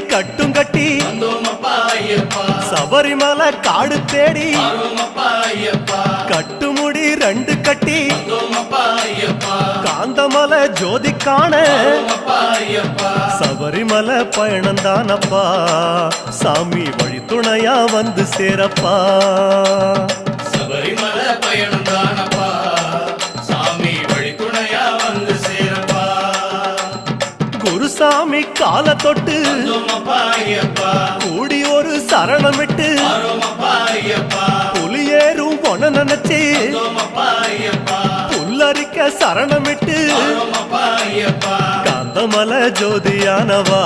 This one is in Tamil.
கோயில் கட்டும் கட்டி சபரிமலை காடு தேடி கட்டுமுடி 2 கட்டி காந்தமலை ஜோதி காண சபரிமலை பயணந்தானப்பா சாமி வழி துணையா வந்து சேரப்பா சபரிமலை பயணந்தானப்பா சாமி வழி துணையா வந்து சேரப்பா குருசாமி கால தொட்டு கூடி ஒரு சரணமிட்டு புலியேறும் பொன நினைச்சு புல்லரிக்க சரணமிட்டு காந்தமலை ஜோதியானவா